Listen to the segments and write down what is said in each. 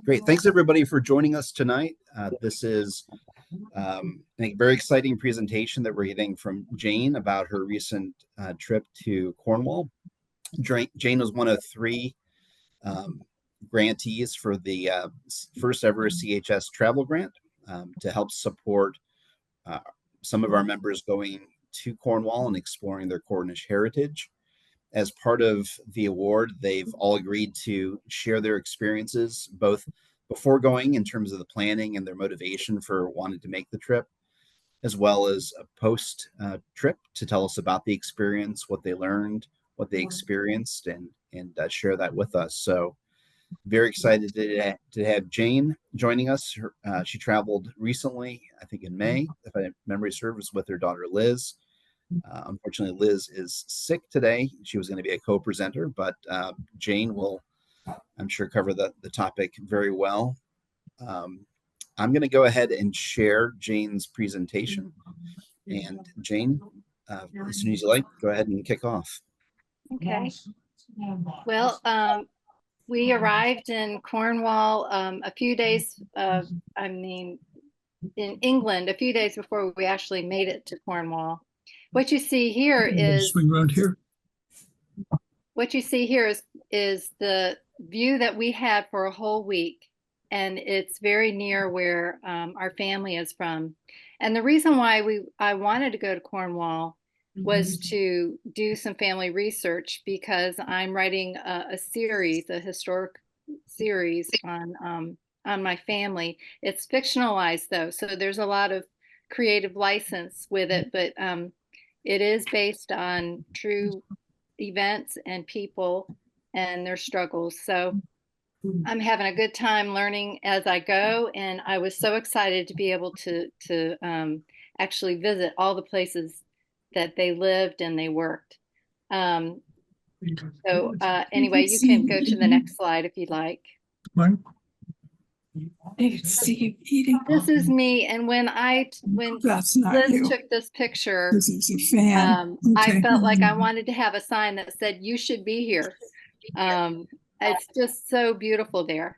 Great. Thanks everybody for joining us tonight. This is I think very exciting presentation that we're getting from Jane about her recent trip to Cornwall. Jane was one of three grantees for the first ever CHS travel grant to help support some of our members going to Cornwall and exploring their Cornish heritage. As part of the award, they've all agreed to share their experiences, both before going in terms of the planning and their motivation for wanting to make the trip, as well as a post trip to tell us about the experience, what they learned, what they experienced, and share that with us. So very excited to have Jane joining us. She traveled recently, I think in May, if my memory serves, with her daughter Liz. Unfortunately, Liz is sick today. She was going to be a co-presenter, but Jane will, I'm sure, cover the topic very well. I'm going to go ahead and share Jane's presentation. And Jane, as soon as you like, go ahead and kick off. Okay. Well, we arrived in Cornwall a few days, in England, a few days before we actually made it to Cornwall. What you see here is swing around here. What you see here is the view that we had for a whole week, and it's very near where our family is from. And the reason why I wanted to go to Cornwall was to do some family research, because I'm writing a historic series on my family. It's fictionalized though, so there's a lot of creative license with it, but it is based on true events and people and their struggles. So I'm having a good time learning as I go, and I was so excited to be able to actually visit all the places that they lived and they worked. Anyway, you can go to the next slide if you'd like. See you eating. This is me, and when That's not Liz you. took this picture, This is a fan. I felt like I wanted to have a sign that said, "You should be here." It's just so beautiful there.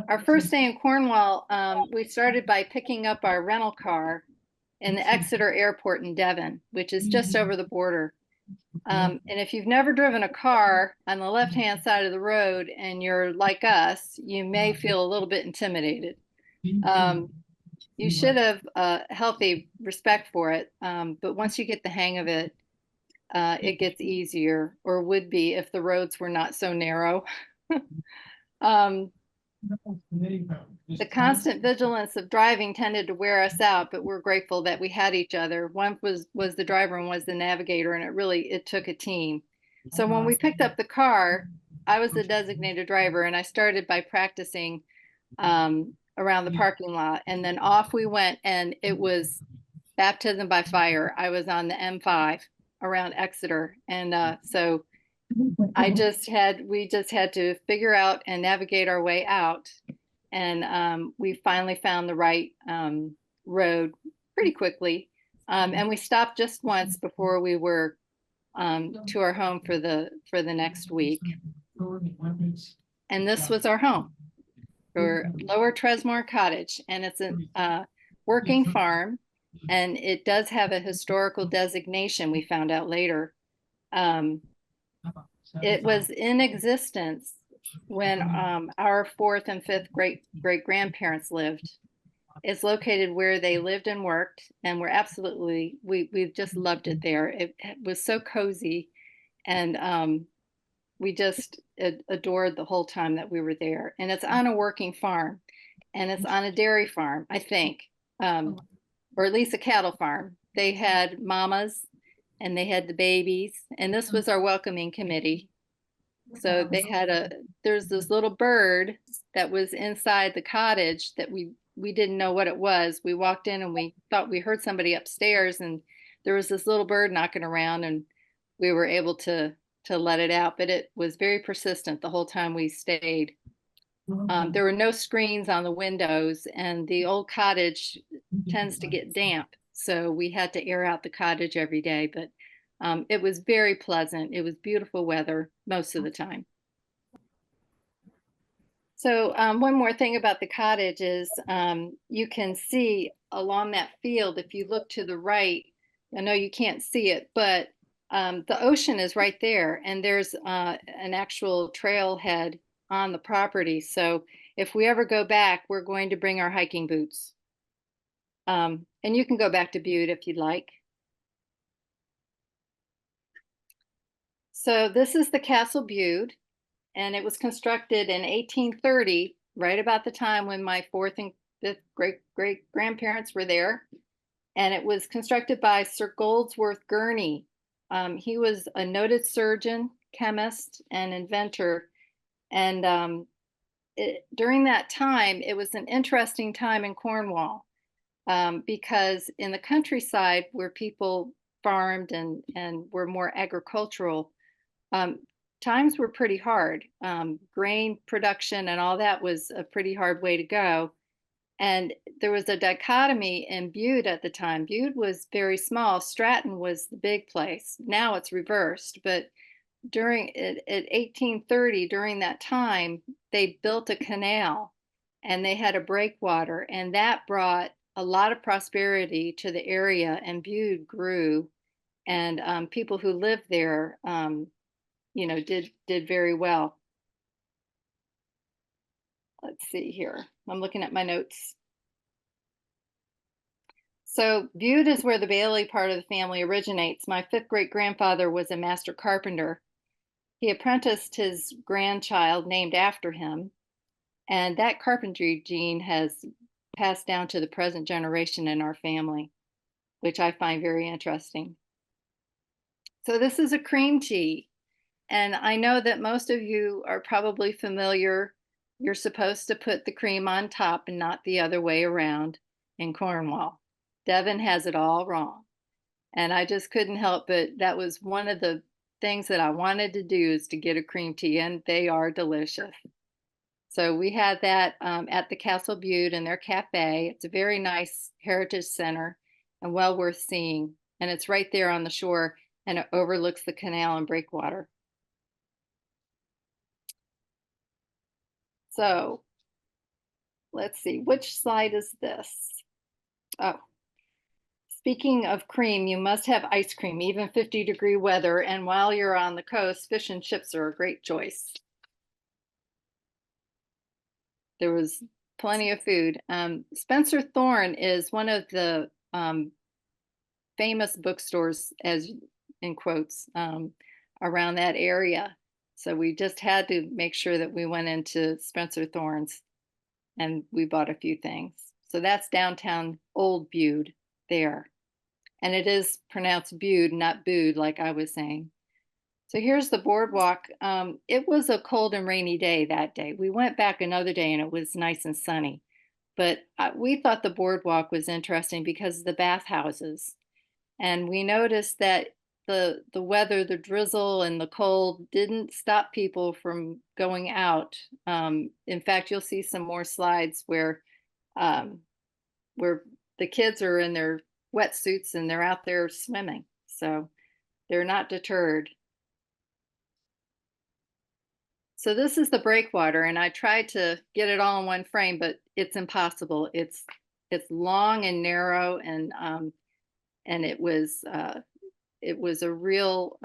Our first day in Cornwall, we started by picking up our rental car in the Exeter Airport in Devon, which is just over the border. And if you've never driven a car on the left-hand side of the road and you're like us, you may feel a little bit intimidated. You should have a healthy respect for it, but once you get the hang of it, it gets easier, or would be if the roads were not so narrow. The constant vigilance of driving tended to wear us out, but we're grateful that we had each other. One was the driver and was the navigator, and it took a team. So when we picked up the car, I was the designated driver, and I started by practicing around the parking lot, and then off we went, and it was baptism by fire. I was on the M5 around Exeter, and so we just had to figure out and navigate our way out, and we finally found the right road pretty quickly, and we stopped just once before we were to our home for the next week, and this was our home, for Lower Tresmore Cottage, and it's a working farm, and it does have a historical designation, we found out later. It was in existence when our fourth and fifth great grandparents lived. It's located where they lived and worked, and we've just loved it there. It was so cozy, and we just adored the whole time that we were there. And it's on a working farm, and it's on a dairy farm, I think, or at least a cattle farm. They had mamas and they had the babies, and this was our welcoming committee. So they had there's this little bird that was inside the cottage that we didn't know what it was. We walked in and we thought we heard somebody upstairs, and there was this little bird knocking around, and we were able to let it out, but it was very persistent the whole time we stayed. There were no screens on the windows, and the old cottage tends to get damp, so we had to air out the cottage every day, but it was very pleasant. It was beautiful weather most of the time. So one more thing about the cottage is you can see along that field, if you look to the right, I know you can't see it, but the ocean is right there, and there's an actual trailhead on the property. So if we ever go back, we're going to bring our hiking boots. And you can go back to Butte if you'd like. So this is the Castle Butte, and it was constructed in 1830, right about the time when my fourth and fifth great grandparents were there. And it was constructed by Sir Goldsworth Gurney. He was a noted surgeon, chemist, and inventor. And during that time, it was an interesting time in Cornwall, because in the countryside where people farmed and were more agricultural, um, times were pretty hard. Grain production and all that was a pretty hard way to go. And there was a dichotomy in Butte at the time. Butte was very small. Stratton was the big place. Now it's reversed. But during at 1830, during that time, they built a canal and they had a breakwater, and that brought a lot of prosperity to the area, and Butte grew. And people who lived there, did very well. Let's see here. I'm looking at my notes. So Butte is where the Bailey part of the family originates. My fifth great grandfather was a master carpenter. He apprenticed his grandchild named after him, and that carpentry gene has passed down to the present generation in our family, which I find very interesting. So this is a cream tea. And I know that most of you are probably familiar. You're supposed to put the cream on top and not the other way around in Cornwall. Devin has it all wrong. And I just couldn't help but that was one of the things that I wanted to do, is to get a cream tea, and they are delicious. So we had that at the Castle Butte in their cafe. It's a very nice heritage center and well worth seeing. And it's right there on the shore, and it overlooks the canal and breakwater. So let's see, which slide is this? Oh, speaking of cream, you must have ice cream, even 50-degree weather. And while you're on the coast, fish and chips are a great choice. There was plenty of food. Spencer Thorne is one of the famous bookstores, as in quotes, around that area. So we just had to make sure that we went into Spencer Thorne's and we bought a few things. So that's downtown Old Butte there. And it is pronounced Bude, not Bude, like I was saying. So here's the boardwalk. It was a cold and rainy day that day. We went back another day and it was nice and sunny. But we thought the boardwalk was interesting because of the bathhouses. And we noticed that the weather, the drizzle and the cold didn't stop people from going out. In fact, you'll see some more slides um, where the kids are in their wetsuits and they're out there swimming. So they're not deterred. So this is the breakwater, and I tried to get it all in one frame, but it's impossible. It's long and narrow, and it was a real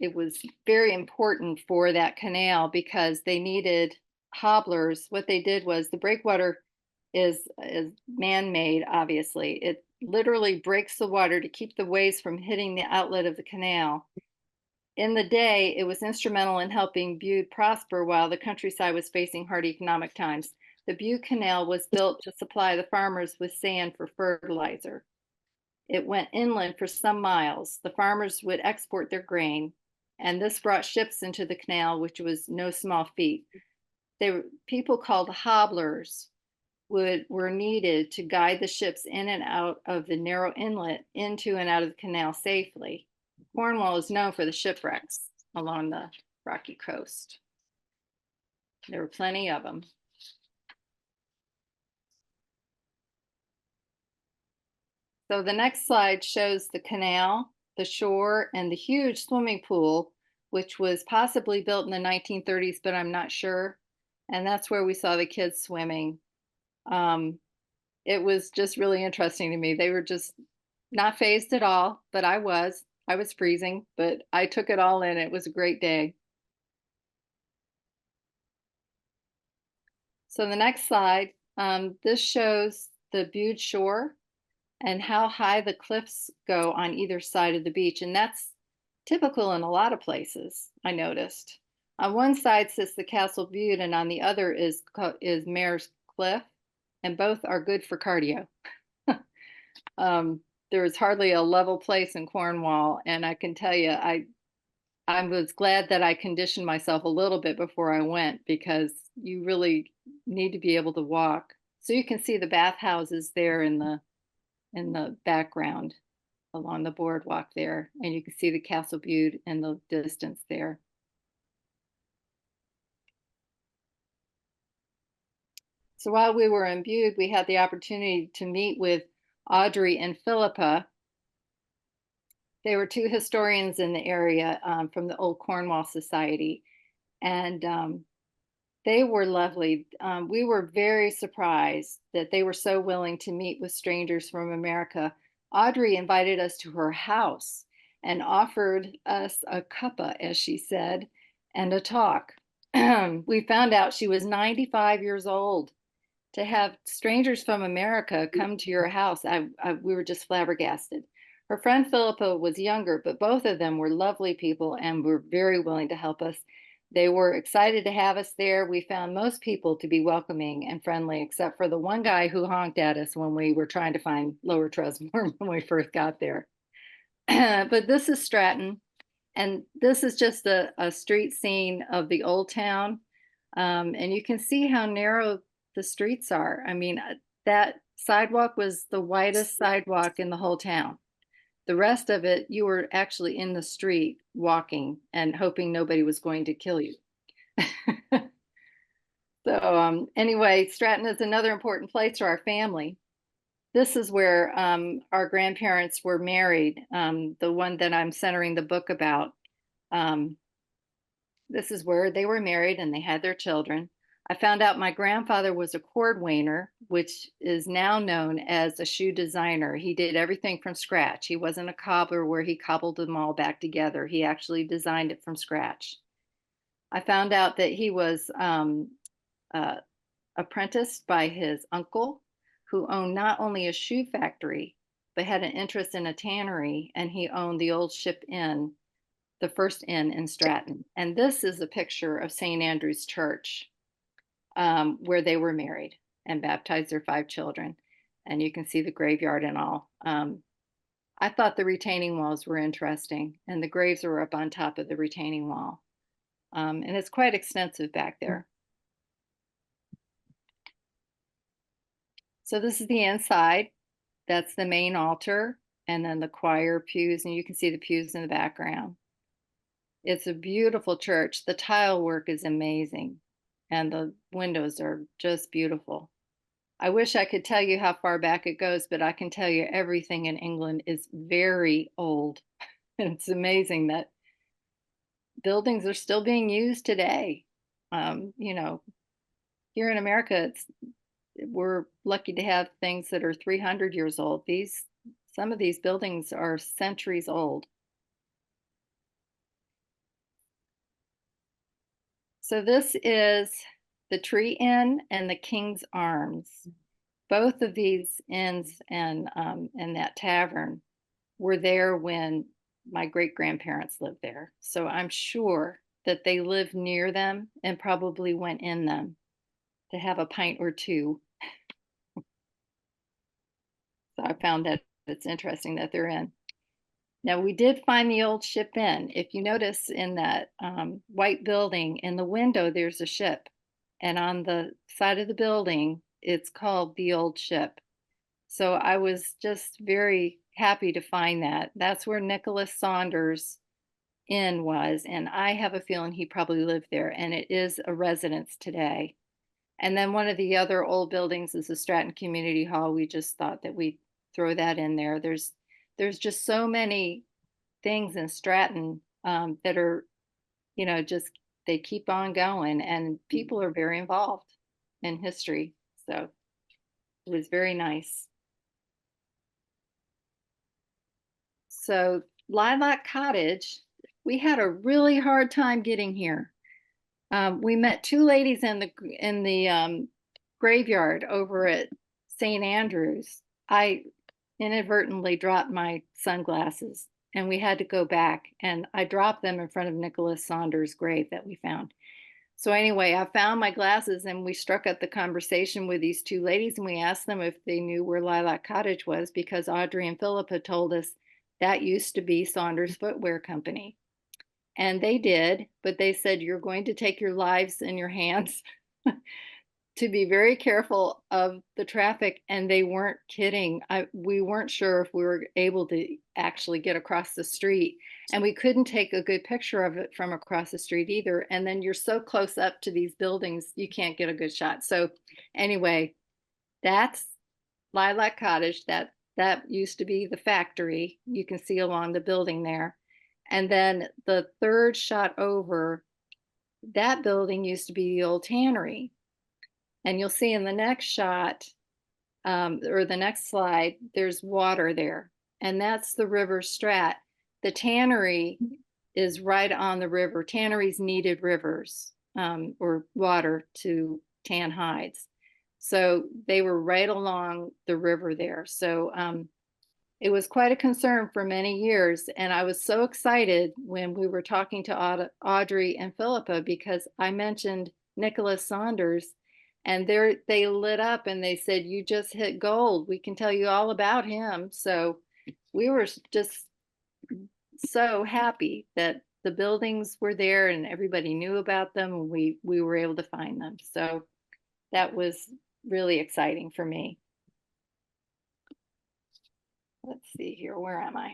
it was very important for that canal because they needed hobblers. What they did was, the breakwater is man-made, obviously. It literally breaks the water to keep the waves from hitting the outlet of the canal. In the day, it was instrumental in helping Butte prosper while the countryside was facing hard economic times. The Butte Canal was built to supply the farmers with sand for fertilizer. It went inland for some miles. The farmers would export their grain, and this brought ships into the canal, which was no small feat. People called hobblers were needed to guide the ships in and out of the narrow inlet into and out of the canal safely. Cornwall is known for the shipwrecks along the rocky coast. There were plenty of them. So the next slide shows the canal, the shore, and the huge swimming pool, which was possibly built in the 1930s, but I'm not sure. And that's where we saw the kids swimming. It was just really interesting to me. They were just not phased at all, but I was. I was freezing, but I took it all in. It was a great day. So the next slide, this shows the Bude shore and how high the cliffs go on either side of the beach. And that's typical in a lot of places, I noticed. On one side sits the Castle Bude, and on the other is Mare's Cliff, and both are good for cardio. There's hardly a level place in Cornwall, and I can tell you, I was glad that I conditioned myself a little bit before I went, because you really need to be able to walk. So you can see the bathhouses there in the background along the boardwalk there, and you can see the Castle Bude in the distance there. So while we were in Bude, we had the opportunity to meet with Audrey and Philippa. They were two historians in the area from the Old Cornwall Society, and they were lovely. We were very surprised that they were so willing to meet with strangers from America. Audrey invited us to her house and offered us a cuppa, as she said, and a talk. We found out she was 95 years old. To have strangers from America come to your house, we were just flabbergasted. Her friend Philippa was younger, but both of them were lovely people and were very willing to help us. They were excited to have us there. We found most people to be welcoming and friendly, except for the one guy who honked at us when we were trying to find Lower Tresmore when we first got there. But this is Stratton, and this is just a street scene of the old town. And you can see how narrow the streets are. I mean, that sidewalk was the widest sidewalk in the whole town. The rest of it, you were actually in the street walking and hoping nobody was going to kill you. So anyway, Stratton is another important place to our family. This is where our grandparents were married, the one that I'm centering the book about. This is where they were married and they had their children. I found out my grandfather was a cordwainer, which is now known as a shoe designer. He did everything from scratch. He wasn't a cobbler where he cobbled them all back together. He actually designed it from scratch. I found out that he was apprenticed by his uncle, who owned not only a shoe factory, but had an interest in a tannery, and he owned the old Ship Inn, the first inn in Stratton. And this is a picture of St. Andrew's Church, where they were married and baptized their 5 children. And you can see the graveyard and all. I thought the retaining walls were interesting, and the graves are up on top of the retaining wall. And it's quite extensive back there. So this is the inside. That's the main altar, and then the choir pews, and you can see the pews in the background. It's a beautiful church. The tile work is amazing, and the windows are just beautiful. I wish I could tell you how far back it goes, but I can tell you everything in England is very old. It's amazing that buildings are still being used today. You know, here in America, we're lucky to have things that are 300 years old. Some of these buildings are centuries old. So this is the Tree Inn and the King's Arms. Both of these inns and that tavern were there when my great-grandparents lived there. So I'm sure that they lived near them and probably went in them to have a pint or two. So I found that it's interesting that they're in. Now, we did find the old Ship Inn. If you notice in that white building, in the window, there's a ship. And on the side of the building, it's called the Old Ship. So I was just very happy to find that. That's where Nicholas Saunders Inn was. And I have a feeling he probably lived there. And it is a residence today. And then one of the other old buildings is the Stratton Community Hall. We just thought that we'd throw that in there. There's just so many things in Stratton that are just they keep on going, and people are very involved in history. So it was very nice. So Lilac Cottage, we had a really hard time getting here. We met two ladies in the graveyard over at St. Andrews. I inadvertently dropped my sunglasses, and we had to go back, and I dropped them in front of Nicholas Saunders' grave that we found. So anyway, I found my glasses, and we struck up the conversation with these two ladies, and we asked them if they knew where Lilac Cottage was, because Audrey and Philippa told us that used to be Saunders Footwear Company. And they did, but they said, you're going to take your lives in your hands to be very careful of the traffic. And they weren't kidding. We weren't sure if we were able to actually get across the street, and we couldn't take a good picture of it from across the street either. And then you're so close up to these buildings, you can't get a good shot. So anyway, that's Lilac Cottage. That used to be the factory. You can see along the building there. And then the third shot over, that building used to be the old tannery. And you'll see in the next shot, or the next slide, there's water there. And that's the River Strat. The tannery is right on the river. Tanneries needed rivers, or water to tan hides. So they were right along the river there. So it was quite a concern for many years. And I was so excited when we were talking to Audrey and Philippa, because I mentioned Nicholas Saunders, and they lit up and they said, you just hit gold. We can tell you all about him. So we were just so happy that the buildings were there and everybody knew about them, and we were able to find them. So that was really exciting for me. Let's see here, where am I?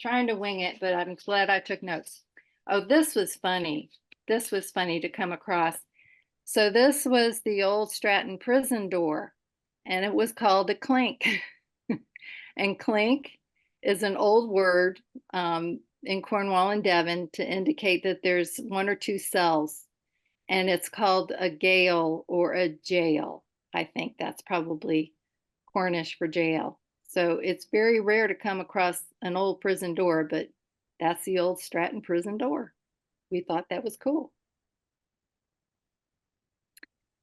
Trying to wing it, but I'm glad I took notes. Oh, this was funny. This was funny to come across. So this was the old Stratton prison door, and it was called a clink. And clink is an old word in Cornwall and Devon to indicate that there's one or two cells, and it's called a gaol or a jail. I think that's probably Cornish for jail. So it's very rare to come across an old prison door, but that's the old Stratton prison door. We thought that was cool.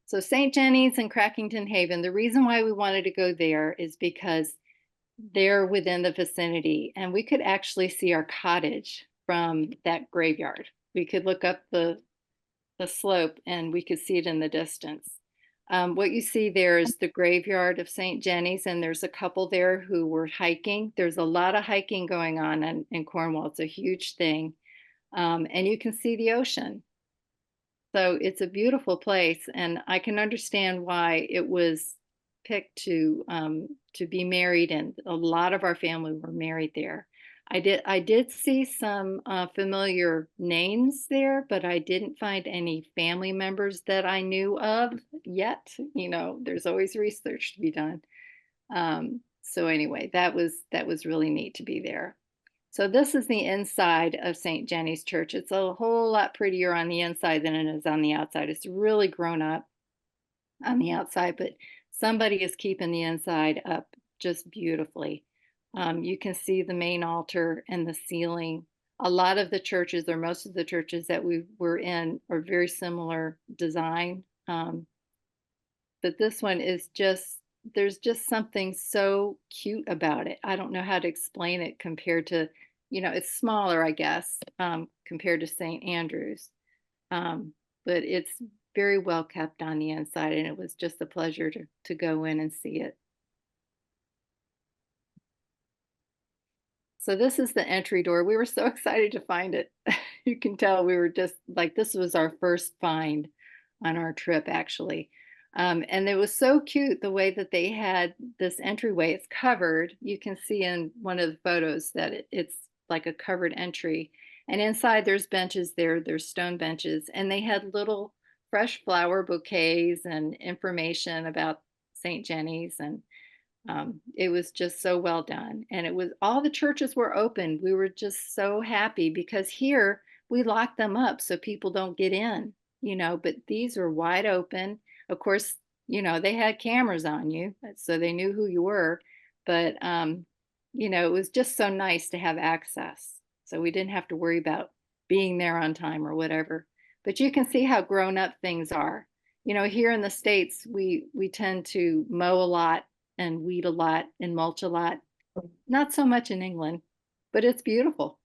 So St. Jenny's and Crackington Haven, the reason why we wanted to go there is because they're within the vicinity, and we could actually see our cottage from that graveyard. We could look up the slope and we could see it in the distance. What you see there is the graveyard of St. Jenny's, and there's a couple there who were hiking. There's a lot of hiking going on in Cornwall. It's a huge thing. And you can see the ocean. So it's a beautiful place, and I can understand why it was picked to be married, and a lot of our family were married there. I did see some familiar names there, but I didn't find any family members that I knew of yet. There's always research to be done. So anyway, that was really neat to be there. So this is the inside of St. Jenny's Church. It's a whole lot prettier on the inside than it is on the outside. It's really grown up on the outside, but somebody is keeping the inside up just beautifully. You can see the main altar and the ceiling. A lot of the churches, or most of the churches that we were in, are very similar design. But this one is there's just something so cute about it. I don't know how to explain it compared to, it's smaller, I guess, compared to St. Andrews. But it's very well kept on the inside, and it was just a pleasure to go in and see it. So this is the entry door. We were so excited to find it. You can tell we were just like, this was our first find on our trip, actually. And it was so cute the way that they had this entryway. It's covered. You can see in one of the photos that it's like a covered entry. And inside there's benches there. There's stone benches. And they had little fresh flower bouquets and information about St. Jenny's. And It was just so well done. And it was, all the churches were open. We were just so happy because here we lock them up so people don't get in, but these were wide open. Of course, they had cameras on you, so they knew who you were. But, it was just so nice to have access. So we didn't have to worry about being there on time or whatever. But you can see how grown up things are. Here in the States, we tend to mow a lot and weed a lot and mulch a lot. Not so much in England, but it's beautiful.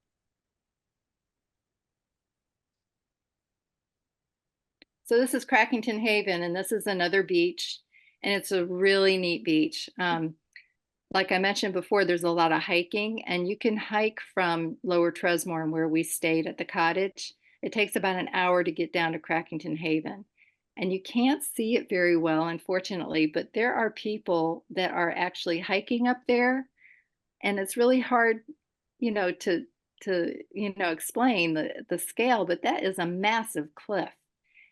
So this is Crackington Haven, and this is another beach, and it's a really neat beach. Like I mentioned before, there's a lot of hiking, and you can hike from Lower Tresmorne, where we stayed at the cottage. It takes about an hour to get down to Crackington Haven. And you can't see it very well, unfortunately, but there are people that are actually hiking up there. And it's really hard, to explain the scale, but that is a massive cliff.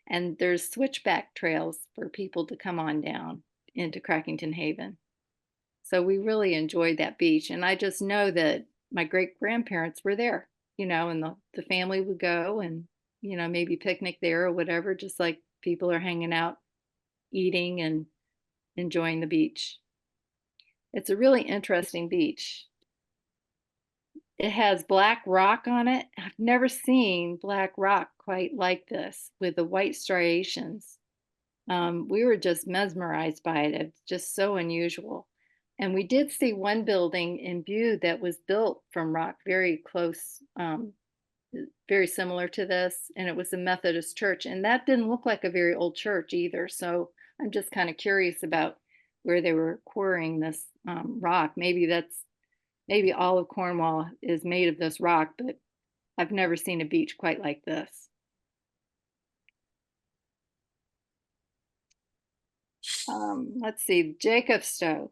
And there's switchback trails for people to come on down into Crackington Haven. So we really enjoyed that beach. And I just know that my great grandparents were there, and the family would go and, maybe picnic there or whatever, just like people are hanging out, eating and enjoying the beach. It's a really interesting beach. It has black rock on it. I've never seen black rock quite like this with the white striations. We were just mesmerized by it. It's just so unusual. And we did see one building in view that was built from rock very close, very similar to this, and it was a Methodist church. And that didn't look like a very old church either. So I'm just kind of curious about where they were quarrying this rock. Maybe all of Cornwall is made of this rock, but I've never seen a beach quite like this. Let's see, Jacobstow.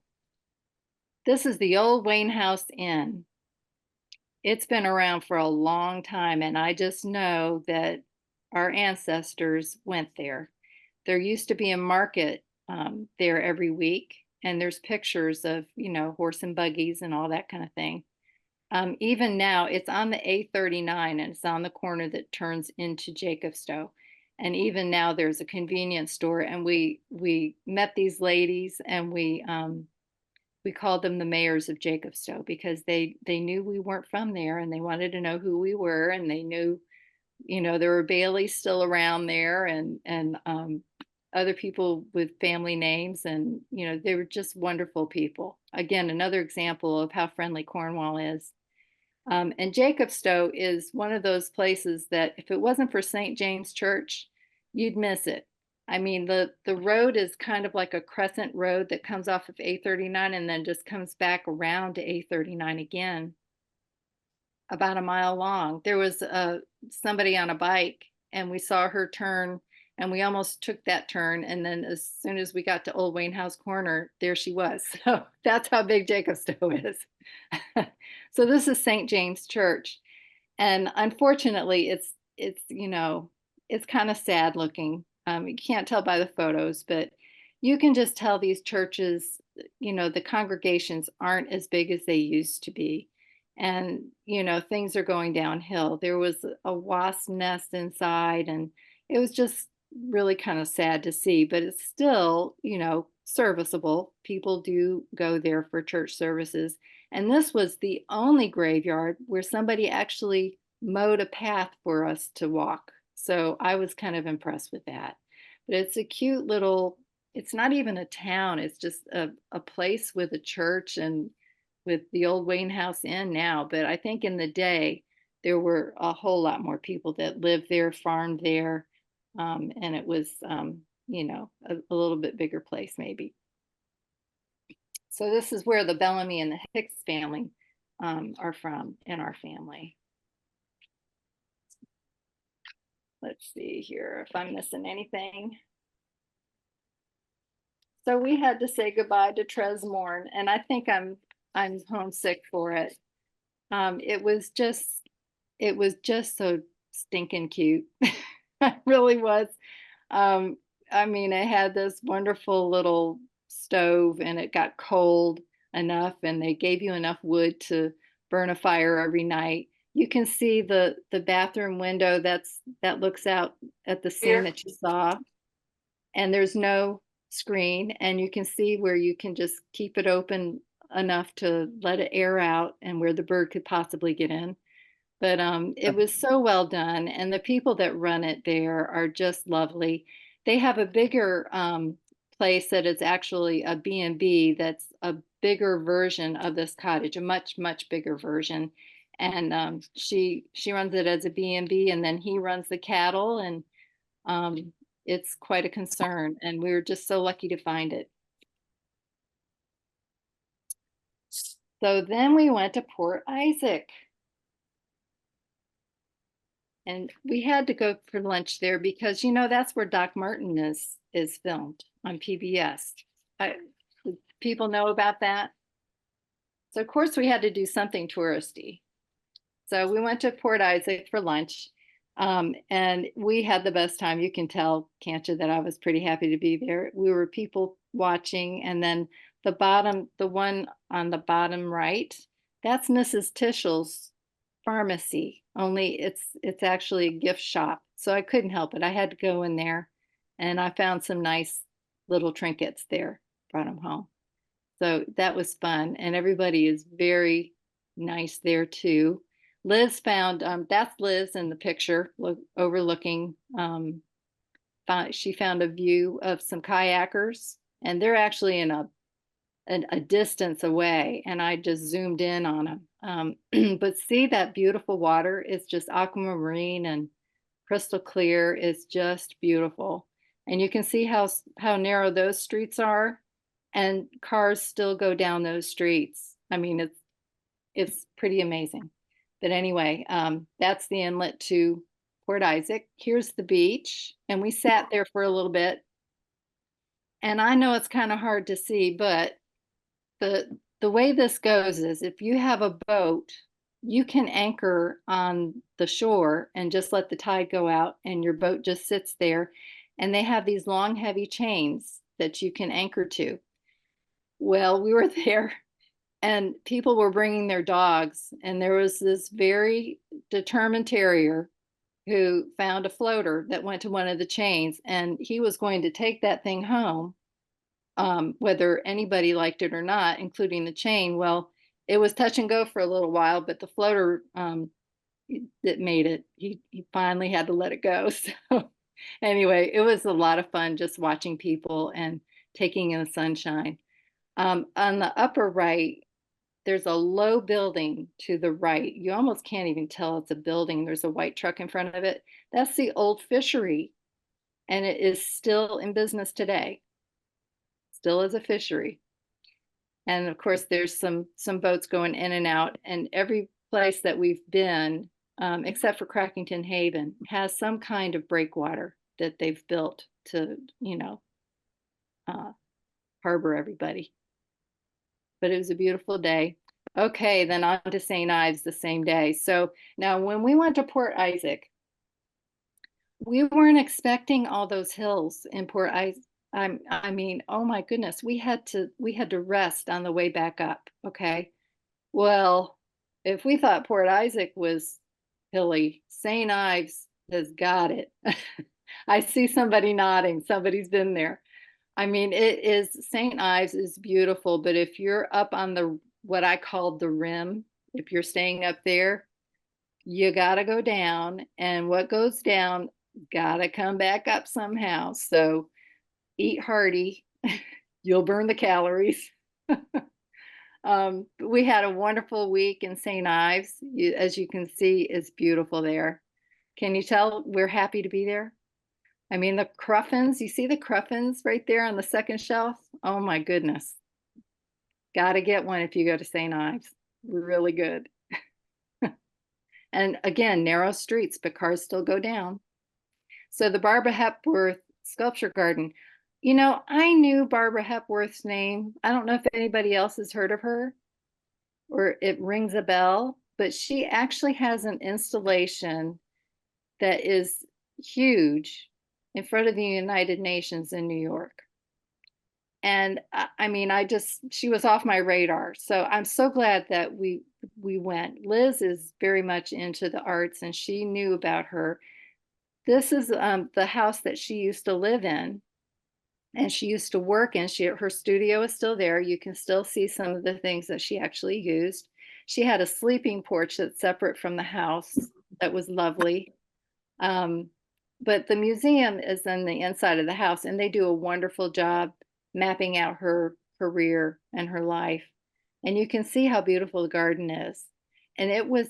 This is the old Wayne House Inn. It's been around for a long time, and I just know that our ancestors went there. There used to be a market there every week, and there's pictures of, horse and buggies and all that kind of thing. Even now, it's on the A39, and it's on the corner that turns into Jacobstow. And even now, there's a convenience store, and we met these ladies, and we called them the mayors of Jacobstow because they knew we weren't from there, and they wanted to know who we were, and they knew, there were Baileys still around there, and other people with family names, and they were just wonderful people. Again, another example of how friendly Cornwall is. And Jacobstow is one of those places that if it wasn't for St. James Church, you'd miss it. I mean, the road is kind of like a crescent road that comes off of A39 and then just comes back around to A39 again, about a mile long. There was somebody on a bike, and we saw her turn, and we almost took that turn. And then as soon as we got to Old Wayne House Corner, there she was. So that's how big Jacobstow is. So this is St. James Church. And unfortunately, it's kind of sad looking. You can't tell by the photos, but you can just tell these churches, the congregations aren't as big as they used to be. And, things are going downhill. There was a wasp nest inside, and it was just really kind of sad to see, but it's still, serviceable. People do go there for church services. And this was the only graveyard where somebody actually mowed a path for us to walk. So I was kind of impressed with that. But it's a cute little, it's not even a town, it's just a place with a church and with the old Wayne House Inn now. But I think in the day, there were a whole lot more people that lived there, farmed there. And it was, a little bit bigger place maybe. So this is where the Bellamy and the Hicks family are from in our family. Let's see here if I'm missing anything. So we had to say goodbye to Tresmorne, and I think I'm homesick for it. It was just so stinking cute. It really was. I mean, it had this wonderful little stove, and it got cold, enough, and they gave you enough wood to burn a fire every night. You can see the bathroom window that looks out at the scene that you saw, and there's no screen, and you can see where you can just keep it open enough to let it air out and where the bird could possibly get in. But it was so well done, and the people that run it there are just lovely. They have a bigger place that is actually a B&B that's a bigger version of this cottage, a much bigger version. And she runs it as a B&B, and then he runs the cattle, and it's quite a concern. And we were just so lucky to find it. So then we went to Port Isaac. And we had to go for lunch there because, you know, that's where Doc Martin is filmed on PBS. People know about that. So of course we had to do something touristy. So we went to Port Isaac for lunch, and we had the best time. You can tell, can't you, that I was pretty happy to be there. We were people watching, and then the one on the bottom right, that's Mrs. Tishel's pharmacy, only it's actually a gift shop. So I couldn't help it. I had to go in there, and I found some nice little trinkets there, brought them home. So that was fun, and everybody is very nice there too. Liz found that's Liz in the picture, overlooking. She found a view of some kayakers, and they're actually in a distance away, and I just zoomed in on them. But see that beautiful water? It's just aquamarine and crystal clear. It's just beautiful. And you can see how narrow those streets are, and cars still go down those streets. I mean, it's pretty amazing. But anyway, that's the inlet to Port Isaac. Here's the beach, and we sat there for a little bit. And I know it's kind of hard to see, but the way this goes is if you have a boat, you can anchor on the shore and just let the tide go out, and your boat just sits there. And they have these long, heavy chains that you can anchor to. Well, we were there, and people were bringing their dogs, and there was this very determined terrier who found a floater that went to one of the chains, and he was going to take that thing home, whether anybody liked it or not, including the chain. Well, it was touch and go for a little while, but the floater that made it, he finally had to let it go. So anyway, it was a lot of fun just watching people and taking in the sunshine. On the upper right, there's a low building to the right. You almost can't even tell it's a building. There's a white truck in front of it. That's the old fishery, and it is still in business today. Still is a fishery. And of course, there's some boats going in and out, and every place that we've been, except for Crackington Haven, has some kind of breakwater that they've built to, harbor everybody. But it was a beautiful day. Okay, then on to St. Ives the same day. So now when we went to Port Isaac, we weren't expecting all those hills in Port Isaac. I mean, oh my goodness, we had to rest on the way back up. Okay. Well, if we thought Port Isaac was hilly, St. Ives has got it. I see somebody nodding. Somebody's been there. I mean, St. Ives is beautiful, but if you're up on what I called the rim, if you're staying up there, you gotta go down, and what goes down gotta come back up somehow. So eat hearty, you'll burn the calories. We had a wonderful week in St. Ives. As you can see, it's beautiful there. Can you tell we're happy to be there? I mean, the cruffins, you see the cruffins right there on the second shelf? Oh my goodness. Got to get one if you go to St. Ives. Really good. And again, narrow streets, but cars still go down. So the Barbara Hepworth Sculpture Garden. You know, I knew Barbara Hepworth's name. I don't know if anybody else has heard of her or it rings a bell, but she actually has an installation that is huge in front of the United Nations in New York. And I mean, she was off my radar. So I'm so glad that we went. Liz is very much into the arts, and she knew about her. This is the house that she used to live in and she used to work in. Her studio is still there. You can still see some of the things that she actually used. She had a sleeping porch that's separate from the house that was lovely. Um, but the museum is in the inside of the house, and they do a wonderful job mapping out her career and her life. And you can see how beautiful the garden is. And it was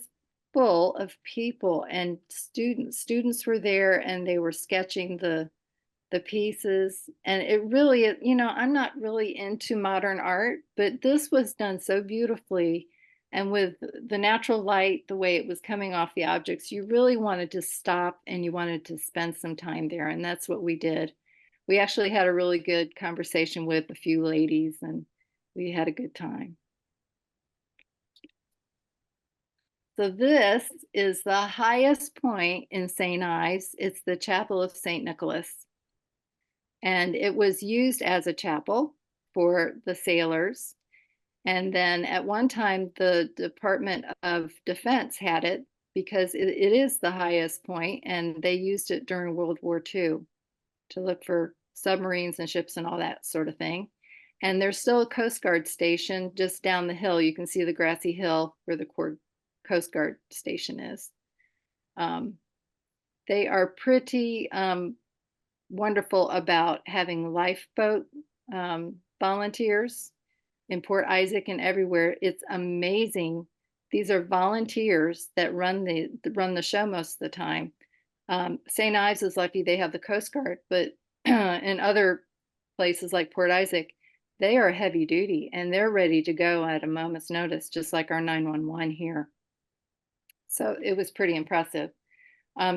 full of people and students. Students were there and they were sketching the pieces. And it really, I'm not really into modern art, but this was done so beautifully. And with the natural light, the way it was coming off the objects, you really wanted to stop and you wanted to spend some time there. And that's what we did. We actually had a really good conversation with a few ladies and we had a good time. So this is the highest point in St. Ives. It's the Chapel of St. Nicholas. And it was used as a chapel for the sailors. And then at one time, the Department of Defense had it because it is the highest point, and they used it during World War II to look for submarines and ships and all that sort of thing. And there's still a Coast Guard station just down the hill. You can see the grassy hill where the Coast Guard station is. They are pretty wonderful about having lifeboat volunteers in Port Isaac and everywhere. It's amazing. These are volunteers that run the show most of the time. St. Ives is lucky they have the Coast Guard, but in other places like Port Isaac, they are heavy duty and they're ready to go at a moment's notice, just like our 911 here. So it was pretty impressive.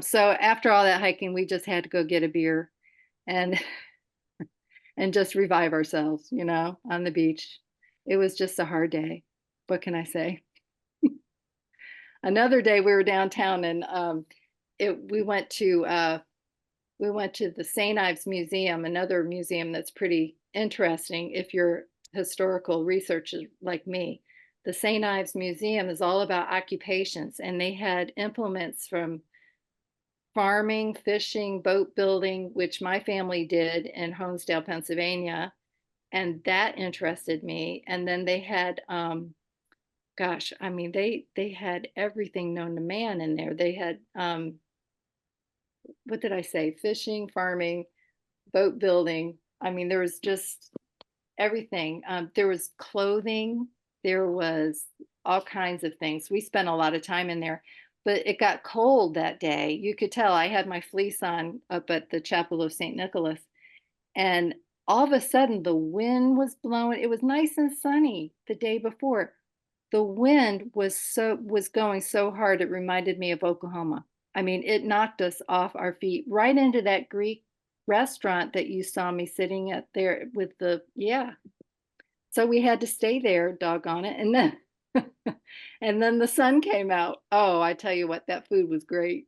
So after all that hiking, we just had to go get a beer and and just revive ourselves, on the beach. It was just a hard day. What can I say? Another day we were downtown and we went to the St. Ives Museum, another museum that's pretty interesting if you're historical researcher like me. The St. Ives Museum is all about occupations, and they had implements from farming, fishing, boat building, which my family did in Honesdale, Pennsylvania, and that interested me. And then they had gosh, I mean, they had everything known to man in there. They had what did I say? Fishing, farming, boat building. I mean, there was just everything. There was clothing, there was all kinds of things. We spent a lot of time in there, but it got cold that day. You could tell I had my fleece on up at the Chapel of St. Nicholas, and all of a sudden the wind was blowing. It was nice and sunny the day before. The wind was going so hard it reminded me of Oklahoma. I mean, it knocked us off our feet right into that Greek restaurant that you saw me sitting at there with yeah. So we had to stay there, doggone it. And then and then the sun came out. Oh, I tell you what, that food was great.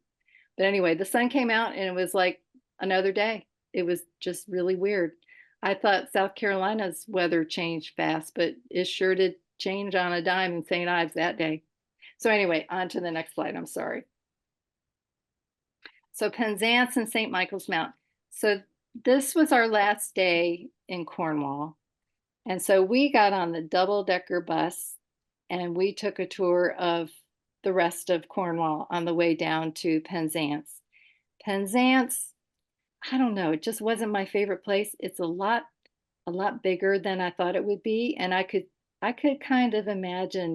But anyway, the sun came out and it was like another day. It was just really weird. I thought South Carolina's weather changed fast, but it sure did change on a dime in St. Ives that day. So anyway, on to the next slide. I'm sorry. So Penzance and St. Michael's Mount. So this was our last day in Cornwall. And so we got on the double-decker bus and we took a tour of the rest of Cornwall on the way down to Penzance. Penzance, I don't know, it just wasn't my favorite place. It's a lot bigger than I thought it would be. And I could kind of imagine,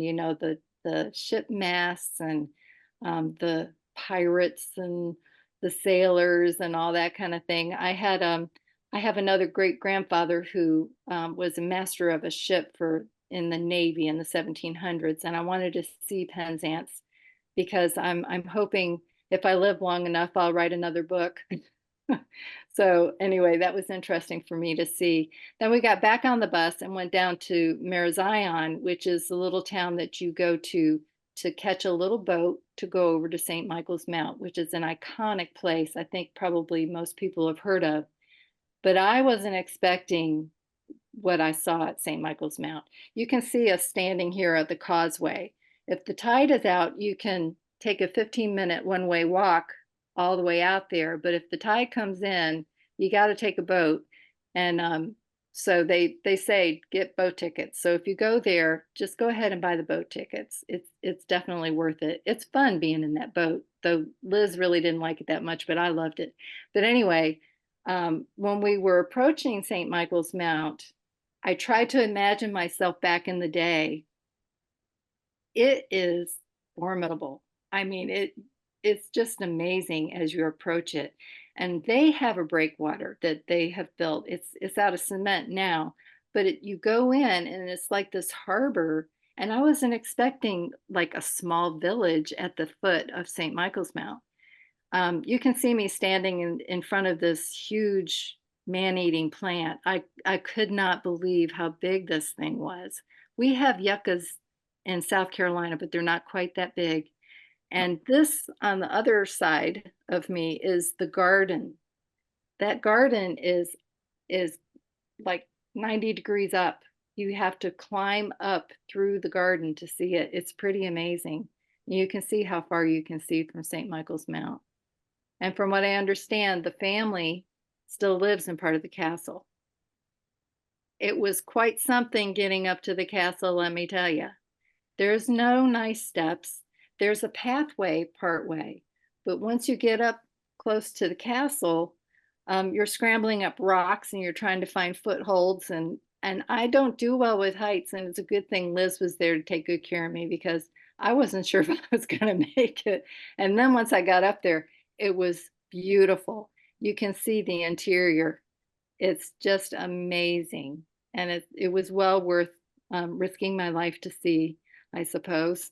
the ship masts and the pirates and the sailors and all that kind of thing. I have another great grandfather who was a master of a ship in the Navy in the 1700s, and I wanted to see Penzance because I'm hoping if I live long enough, I'll write another book. So anyway, that was interesting for me to see. Then we got back on the bus and went down to Marazion, which is the little town that you go to catch a little boat to go over to St. Michael's Mount, which is an iconic place I think probably most people have heard of. But I wasn't expecting what I saw at St. Michael's Mount. You can see us standing here at the causeway. If the tide is out, you can take a 15-minute one-way walk all the way out there. But if the tide comes in, you got to take a boat. And so they say get boat tickets. So if you go there, just go ahead and buy the boat tickets. It's definitely worth it. It's fun being in that boat, though Liz really didn't like it that much, but I loved it. But anyway, when we were approaching St. Michael's Mount, I tried to imagine myself back in the day. It is formidable. I mean, it's just amazing as you approach it. And they have a breakwater that they have built. It's out of cement now, but you go in and it's like this harbor. And I wasn't expecting like a small village at the foot of St. Michael's Mount. You can see me standing in front of this huge man-eating plant. I could not believe how big this thing was. We have yuccas in South Carolina, but they're not quite that big. And this on the other side of me is the garden. That garden is like 90 degrees up. You have to climb up through the garden to see it. It's pretty amazing. You can see how far you can see from St. Michael's Mount. And from what I understand, the family still lives in part of the castle. It was quite something getting up to the castle, let me tell you. There's no nice steps. There's a pathway part way, but once you get up close to the castle, you're scrambling up rocks and you're trying to find footholds. And I don't do well with heights, and it's a good thing Liz was there to take good care of me because I wasn't sure if I was going to make it. And then once I got up there, it was beautiful. You can see the interior. It's just amazing, and it was well worth risking my life to see, I suppose.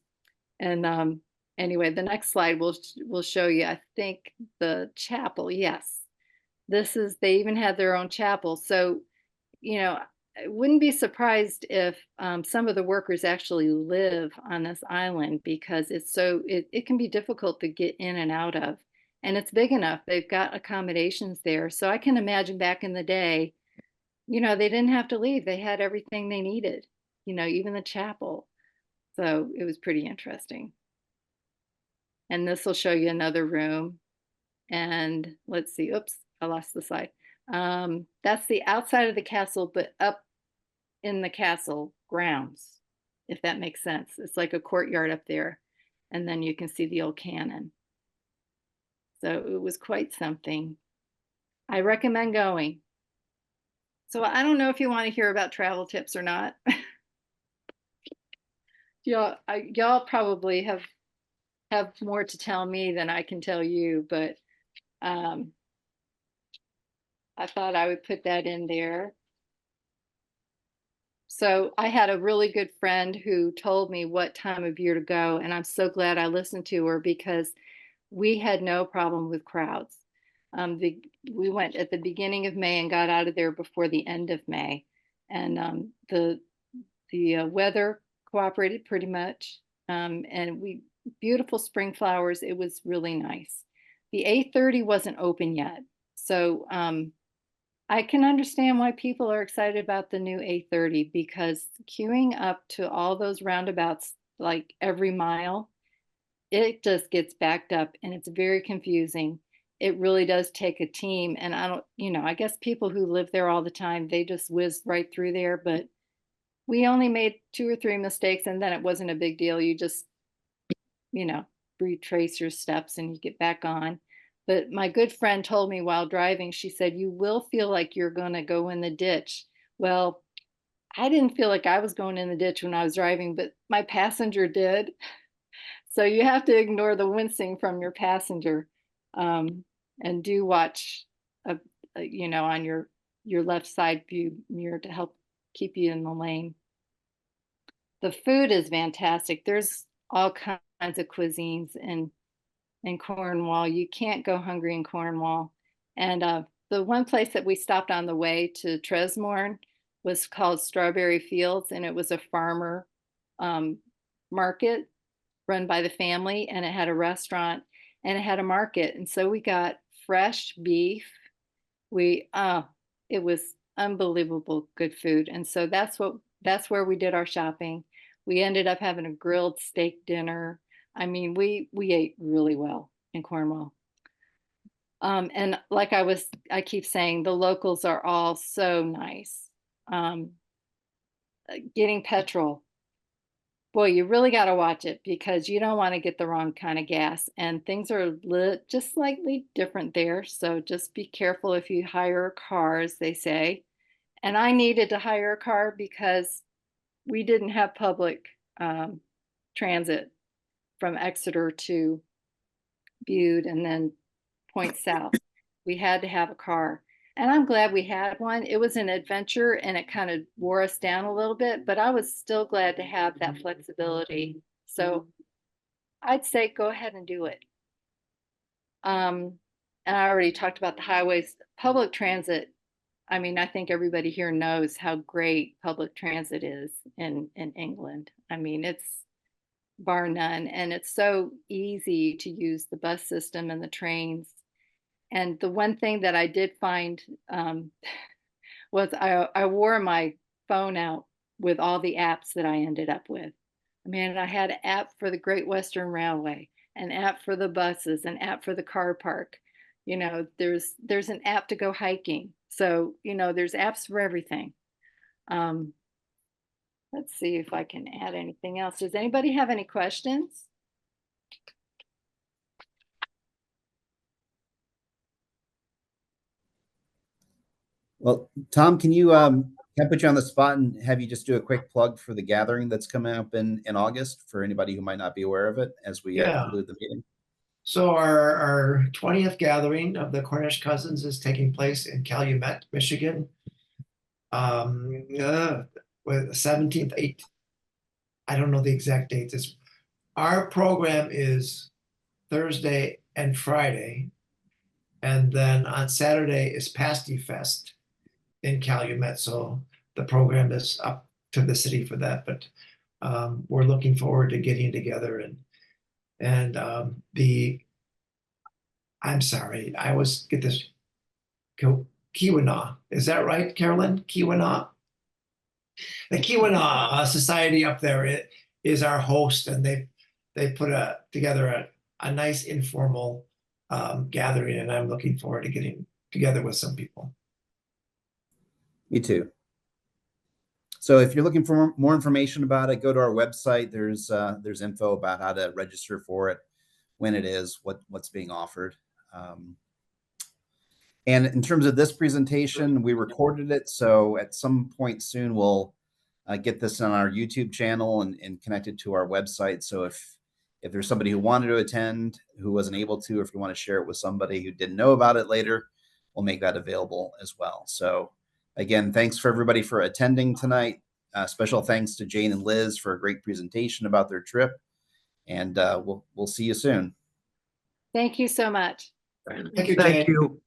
And anyway, the next slide will show you, I think, the chapel. Yes, they even had their own chapel. So, I wouldn't be surprised if some of the workers actually live on this island because it can be difficult to get in and out of. And it's big enough. They've got accommodations there. So I can imagine back in the day, they didn't have to leave. They had everything they needed, even the chapel. So it was pretty interesting. And this will show you another room. And let's see, oops, I lost the slide. That's the outside of the castle, but up in the castle grounds, if that makes sense. It's like a courtyard up there. And then you can see the old cannon. So it was quite something. I recommend going. So I don't know if you want to hear about travel tips or not. Y'all probably have more to tell me than I can tell you, but I thought I would put that in there. So I had a really good friend who told me what time of year to go, and I'm so glad I listened to her because we had no problem with crowds. We went at the beginning of May and got out of there before the end of May, and the weather cooperated pretty much, and beautiful spring flowers. It was really nice. The 8:30 wasn't open yet, so I can understand why people are excited about the new 8:30 because queuing up to all those roundabouts like every mile, it just gets backed up and it's very confusing. It really does take a team. And I guess people who live there all the time, they just whiz right through there. But we only made 2 or 3 mistakes and then it wasn't a big deal. You just, retrace your steps and you get back on. But my good friend told me while driving, she said, you will feel like you're going to go in the ditch. Well, I didn't feel like I was going in the ditch when I was driving, but my passenger did. So you have to ignore the wincing from your passenger, and do watch, on your left side view mirror to help keep you in the lane. The food is fantastic. There's all kinds of cuisines in Cornwall. You can't go hungry in Cornwall. And the one place that we stopped on the way to Tresmorne was called Strawberry Fields, and it was a farmer market run by the family, and it had a restaurant and it had a market. And so we got fresh beef. It was unbelievable good food. And so that's where we did our shopping. We ended up having a grilled steak dinner. I mean, we ate really well in Cornwall. And like I keep saying, the locals are all so nice. Getting petrol, boy, you really got to watch it because you don't want to get the wrong kind of gas, and things are just slightly different there. So just be careful if you hire a car, as they say. And I needed to hire a car because we didn't have public transit from Exeter to Bude and then Point South. We had to have a car. And I'm glad we had one. It was an adventure and it kind of wore us down a little bit, but I was still glad to have that flexibility. So I'd say go ahead and do it. And I already talked about the highways. Public transit, I mean, I think everybody here knows how great public transit is in England. I mean, it's bar none, and it's so easy to use the bus system and the trains. And the one thing that I did find was I wore my phone out with all the apps that I ended up with. I mean, I had an app for the Great Western Railway, an app for the buses, an app for the car park. You know, there's an app to go hiking. So, you know, there's apps for everything. Let's see if I can add anything else. Does anybody have any questions? Well, Tom, can I put you on the spot and have you just do a quick plug for the gathering that's coming up in August for anybody who might not be aware of it as we conclude the meeting? So our 20th gathering of the Cornish Cousins is taking place in Calumet, Michigan. With 17th, 8th. I don't know the exact dates. Our program is Thursday and Friday. And then on Saturday is Pasty Fest in Calumet. So the program is up to the city for that. But we're looking forward to getting together and I'm sorry, I always get this Keweenaw. Is that right, Carolyn? Keweenaw? The Keweenaw Society up there is our host, and they put together a nice informal gathering, and I'm looking forward to getting together with some people. Me too. So if you're looking for more information about it, go to our website. There's info about how to register for it, when it is, what's being offered. And in terms of this presentation, we recorded it. So at some point soon, we'll get this on our YouTube channel and connect it to our website. So if there's somebody who wanted to attend, who wasn't able to, or if you want to share it with somebody who didn't know about it later, we'll make that available as well. So again, thanks for everybody for attending tonight. Special thanks to Jane and Liz for a great presentation about their trip. And we'll see you soon. Thank you so much. Thank you, Jane. Thank you.